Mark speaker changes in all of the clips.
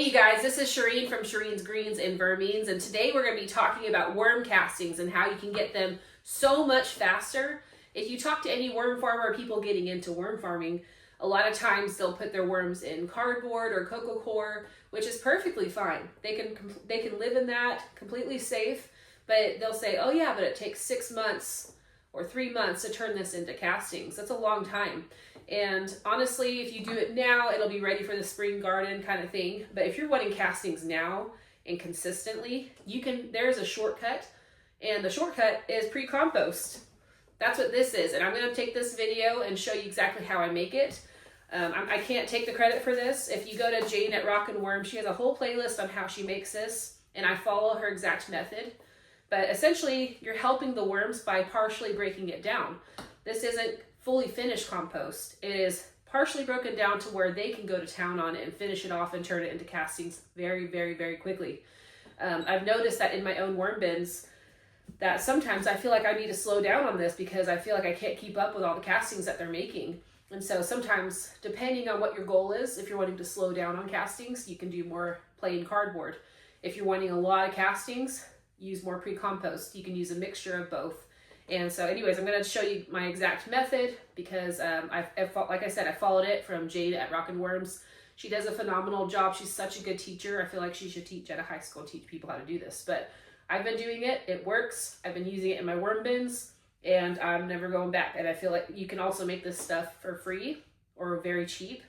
Speaker 1: you guys, this is Shireen from Shireen's Greens and Vermines, and today we're going to be talking about worm castings and how you can get them so much faster. If you talk to any worm farmer or people getting into worm farming, a lot of times they'll put their worms in cardboard or coco coir, which is perfectly fine. They can live in that, completely safe, but they'll say, oh yeah, but it takes 6 months or 3 months to turn this into castings. That's a long time. And honestly, if you do it now, it'll be ready for the spring garden kind of thing. But if you're wanting castings now and consistently, there's a shortcut, and the shortcut is pre-compost. That's what this is. And I'm going to take this video and show you exactly how I make it. I can't take the credit for this. If you go to Jayne at Rockin Worms, she has a whole playlist on how she makes this, and I follow her exact method. But essentially, you're helping the worms by partially breaking it down. This isn't fully finished compost. It is partially broken down to where they can go to town on it and finish it off and turn it into castings very, very, very quickly. I've noticed that in my own worm bins that sometimes I feel like I need to slow down on this because I feel like I can't keep up with all the castings that they're making. And so sometimes, depending on what your goal is, if you're wanting to slow down on castings, you can do more plain cardboard. If you're wanting a lot of castings, use more pre-compost. You can use a mixture of both. And so anyways, I'm going to show you my exact method because like I said, I followed it from Jayne at Rockin Worms. She does a phenomenal job. She's such a good teacher. I feel like she should teach at a high school, teach people how to do this. But I've been doing it. It works. I've been using it in my worm bins, and I'm never going back. And I feel like you can also make this stuff for free or very cheap.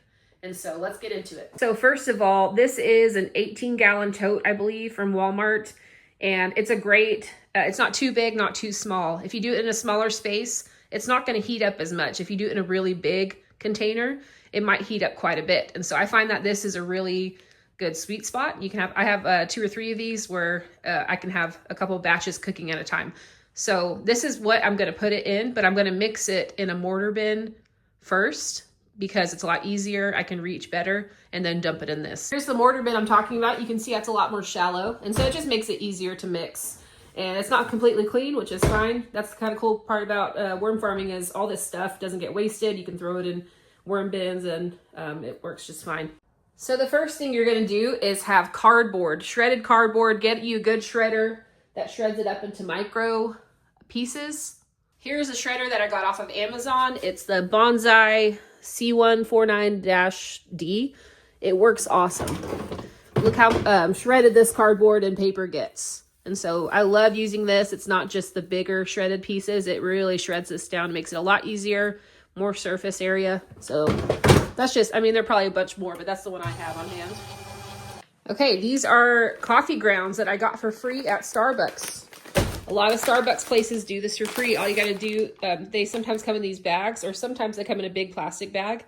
Speaker 1: And so let's get into it. So first of all, this is an 18-gallon tote, I believe, from Walmart. And it's a great, it's not too big, not too small. If you do it in a smaller space, it's not going to heat up as much. If you do it in a really big container, it might heat up quite a bit. And so I find that this is a really good sweet spot. I have 2 or 3 of these where I can have a couple batches cooking at a time. So this is what I'm going to put it in, but I'm going to mix it in a mortar bin first because it's a lot easier. I can reach better, and then dump it in this. Here's the mortar bin I'm talking about. You can see that's a lot more shallow, and so it just makes it easier to mix. And it's not completely clean, which is fine. That's the kind of cool part about worm farming is all this stuff doesn't get wasted. You can throw it in worm bins, and it works just fine. So the first thing you're gonna do is have cardboard, shredded cardboard. Get you a good shredder that shreds it up into micro pieces. Here's a shredder that I got off of Amazon. It's the Bonsai C149-D. It works awesome. Look how shredded this cardboard and paper gets. And so I love using this. It's not just the bigger shredded pieces. It really shreds this down, makes it a lot easier, more surface area. So that's just, I mean, there are probably a bunch more, but that's the one I have on hand. Okay, these are coffee grounds that I got for free at Starbucks. A lot of Starbucks places do this for free. All you got to do, they sometimes come in these bags, or sometimes they come in a big plastic bag.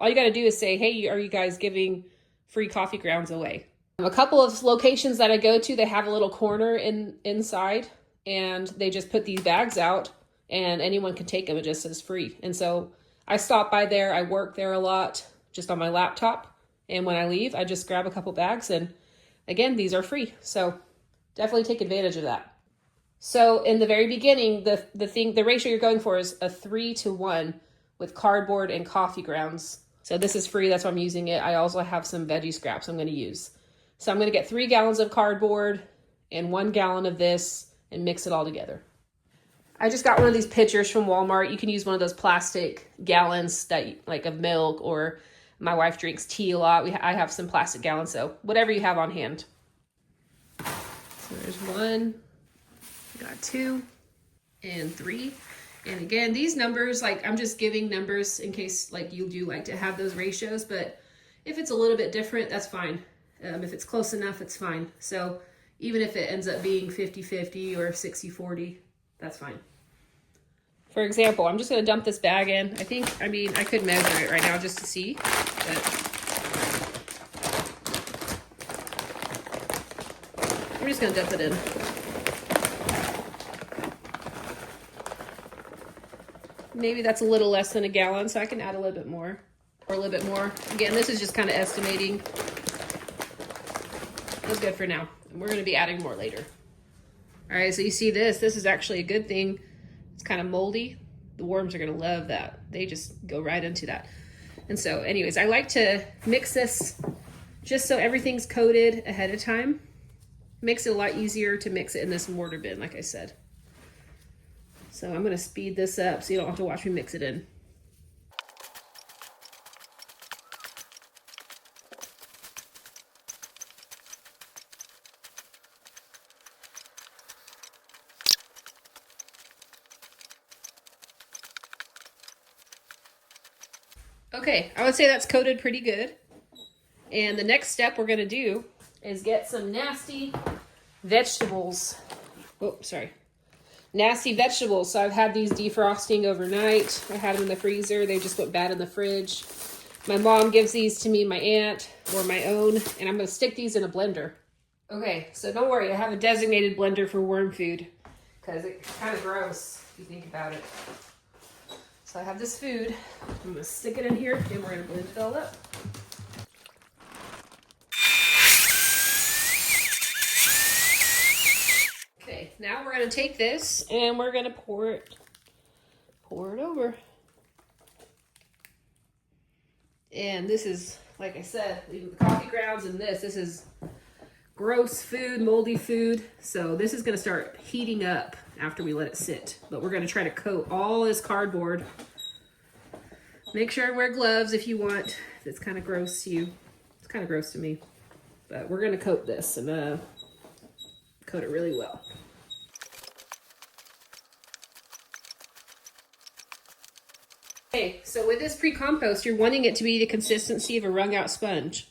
Speaker 1: All you got to do is say, hey, are you guys giving free coffee grounds away? A couple of locations that I go to, they have a little corner inside, and they just put these bags out, and anyone can take them. It just says free. And so I stop by there. I work there a lot just on my laptop. And when I leave, I just grab a couple bags. And again, these are free. So definitely take advantage of that. So in the very beginning, the ratio you're going for is a 3-to-1 with cardboard and coffee grounds. So this is free. That's why I'm using it. I also have some veggie scraps I'm going to use. So I'm going to get 3 gallons of cardboard and 1 gallon of this and mix it all together. I just got one of these pitchers from Walmart. You can use one of those plastic gallons that like of milk, or my wife drinks tea a lot. I have some plastic gallons, so whatever you have on hand. So there's 1. Got 2 and 3. And again, these numbers, like I'm just giving numbers in case like you do like to have those ratios, but if it's a little bit different, that's fine. If it's close enough, it's fine. So even if it ends up being 50-50 or 60-40, that's fine. For example, I'm just going to dump this bag in. I could measure it right now just to see, but I'm just going to dump it in. Maybe that's a little less than a gallon, so I can add a little bit more, or a little bit more. Again, this is just kind of estimating. That's good for now. And we're going to be adding more later. All right, so you see this. This is actually a good thing. It's kind of moldy. The worms are going to love that. They just go right into that. And so anyways, I like to mix this just so everything's coated ahead of time. Makes it a lot easier to mix it in this mortar bin, like I said. So I'm gonna speed this up so you don't have to watch me mix it in. Okay, I would say that's coated pretty good. And the next step we're gonna do is get some nasty vegetables. Oh, sorry. Nasty vegetables. So I've had these defrosting overnight. I had them in the freezer. They just went bad in the fridge. My mom gives these to me and my aunt, or my own, and I'm gonna stick these in a blender. Okay, so don't worry, I have a designated blender for worm food because it's kind of gross if you think about it. So I have this food. I'm gonna stick it in here and we're gonna blend it all up. Okay, now we're gonna take this and we're gonna pour it over. And this is, like I said, leaving the coffee grounds and this is gross food, moldy food. So this is gonna start heating up after we let it sit. But we're gonna try to coat all this cardboard. Make sure and wear gloves if you want. If it's kind of gross to you. It's kind of gross to me. But we're gonna coat this and coat it really well. Okay, so with this pre-compost, you're wanting it to be the consistency of a wrung out sponge.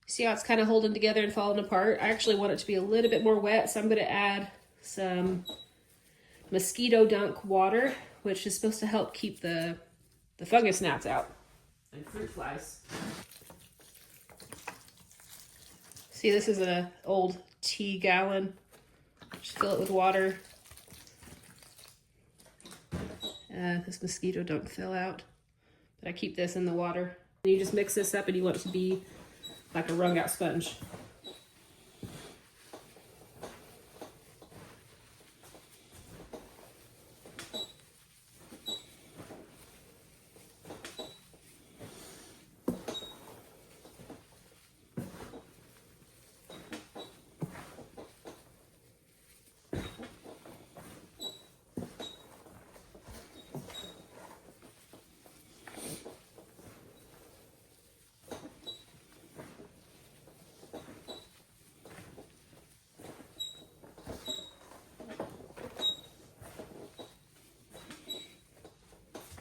Speaker 1: See how it's kind of holding together and falling apart? I actually want it to be a little bit more wet, so I'm going to add some mosquito dunk water, which is supposed to help keep the fungus gnats out and fruit flies. See, this is an old tea gallon. Just fill it with water. This mosquito dunk fell out, but I keep this in the water. And you just mix this up and you want it to be like a wrung out sponge.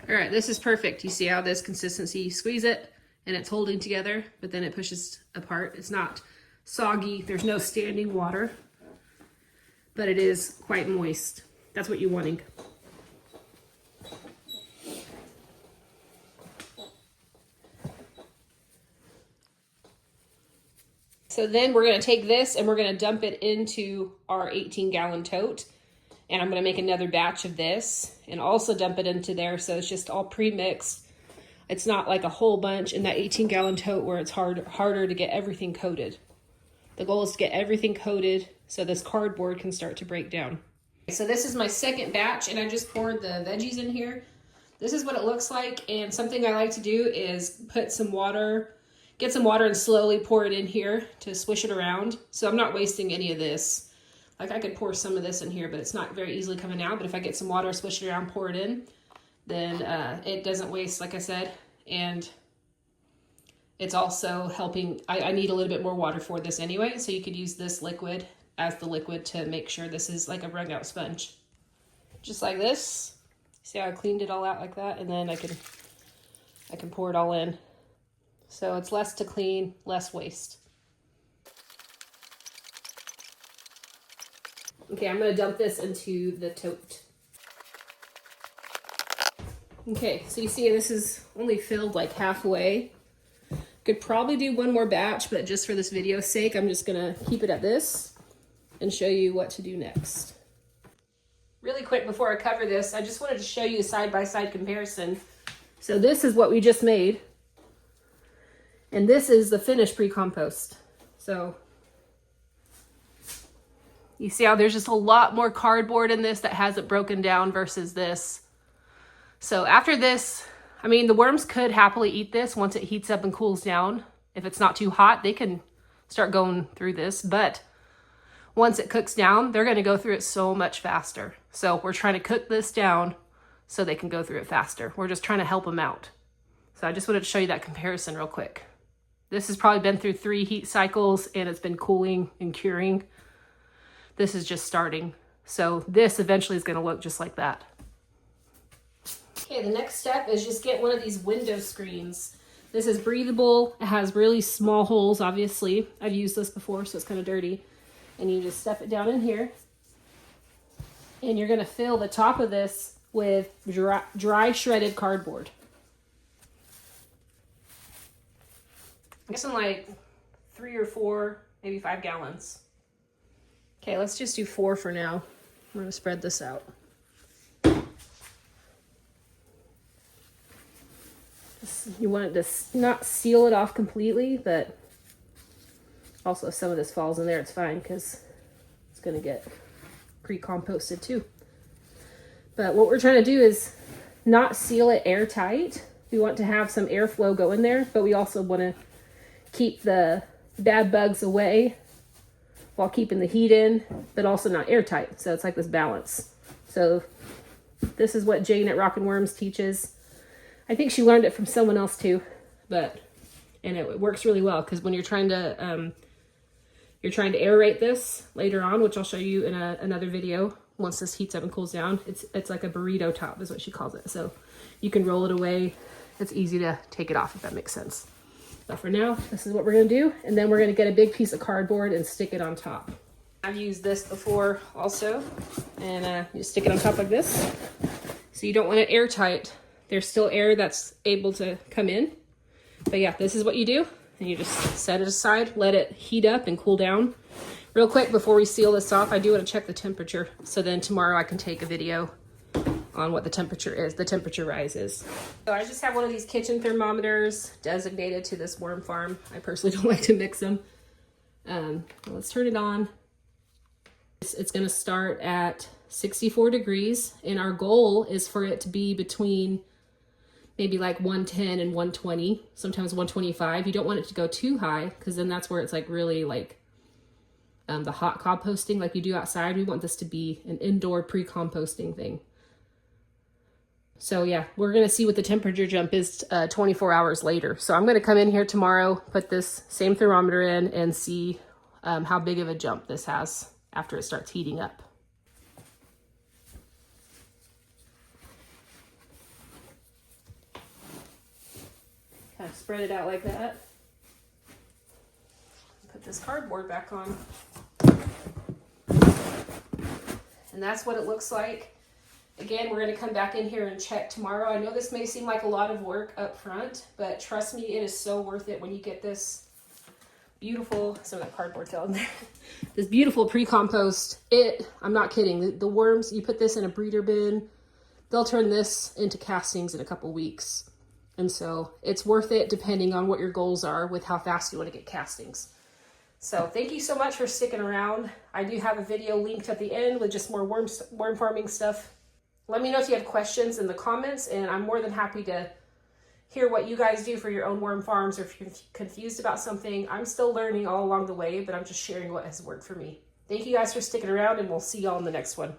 Speaker 1: All right, this is perfect. You see how this consistency, you squeeze it and it's holding together, but then it pushes apart. It's not soggy. There's no standing water, but it is quite moist. That's what you're wanting. So then we're gonna take this and we're gonna dump it into our 18-gallon tote. And I'm gonna make another batch of this and also dump it into there so it's just all pre-mixed. It's not like a whole bunch in that 18-gallon tote where it's harder to get everything coated. The goal is to get everything coated so this cardboard can start to break down. So this is my second batch and I just poured the veggies in here. This is what it looks like, and something I like to do is put some water, get some water and slowly pour it in here to swish it around. So I'm not wasting any of this. Like I could pour some of this in here, but it's not very easily coming out. But if I get some water, swish it around, pour it in, then it doesn't waste, like I said. And it's also helping, I need a little bit more water for this anyway. So you could use this liquid as the liquid to make sure this is like a wrung out sponge. Just like this. See how I cleaned it all out like that? And then I can pour it all in. So it's less to clean, less waste. Okay, I'm gonna dump this into the tote. Okay, so you see this is only filled like halfway. Could probably do one more batch, but just for this video's sake, I'm just gonna keep it at this and show you what to do next. Really quick before I cover this, I just wanted to show you a side-by-side comparison. So this is what we just made, and this is the finished pre-compost. So you see how there's just a lot more cardboard in this that hasn't broken down versus this. So after this, I mean, the worms could happily eat this once it heats up and cools down If it's not too hot, they can start going through this, but once it cooks down, they're gonna go through it so much faster. So we're trying to cook this down so they can go through it faster. We're just trying to help them out. So I just wanted to show you that comparison real quick. This has probably been through 3 heat cycles and it's been cooling and curing. This is just starting. So this eventually is gonna look just like that. Okay, the next step is just get one of these window screens. This is breathable. It has really small holes, obviously. I've used this before, so it's kind of dirty. And you just stuff it down in here. And you're gonna fill the top of this with dry shredded cardboard. I'm guessing like 3 or 4, maybe 5 gallons. Okay, let's just do 4 for now. I'm gonna spread this out. You want it to not seal it off completely, but also if some of this falls in there, it's fine because it's gonna get pre-composted too. But what we're trying to do is not seal it airtight. We want to have some airflow go in there, but we also want to keep the bad bugs away while keeping the heat in, but also not airtight. So it's like this balance. So this is what Jayne at Rockin Worms teaches. I think she learned it from someone else too, and it works really well because when you're trying to aerate this later on, which I'll show you in another video once this heats up and cools down. It's like a burrito top is what she calls it. So you can roll it away. It's easy to take it off if that makes sense. But for now, this is what we're gonna do. And then we're gonna get a big piece of cardboard and stick it on top. I've used this before also. And you stick it on top like this. So you don't want it airtight. There's still air that's able to come in. But yeah, this is what you do. And you just set it aside, let it heat up and cool down. Real quick, before we seal this off, I do want to check the temperature. So then tomorrow I can take a video on what the temperature is, the temperature rise is. So I just have one of these kitchen thermometers designated to this worm farm. I personally don't like to mix them. Let's turn it on. It's gonna start at 64 degrees and our goal is for it to be between maybe like 110 and 120, sometimes 125. You don't want it to go too high because then that's where it's like really like the hot composting like you do outside. We want this to be an indoor pre-composting thing. So yeah, we're gonna see what the temperature jump is 24 hours later. So I'm gonna come in here tomorrow, put this same thermometer in and see how big of a jump this has after it starts heating up. Kind of spread it out like that. Put this cardboard back on. And that's what it looks like. Again, we're going to come back in here and check tomorrow. I know this may seem like a lot of work up front, but trust me, it is so worth it when you get this beautiful, some of that cardboard fell in there, this beautiful pre-compost. I'm not kidding, the worms, you put this in a breeder bin, they'll turn this into castings in a couple weeks. And so it's worth it depending on what your goals are with how fast you want to get castings. So thank you so much for sticking around. I do have a video linked at the end with just more worm farming stuff. Let me know if you have questions in the comments, and I'm more than happy to hear what you guys do for your own worm farms, or if you're confused about something. I'm still learning all along the way, but I'm just sharing what has worked for me. Thank you guys for sticking around, and we'll see y'all in the next one.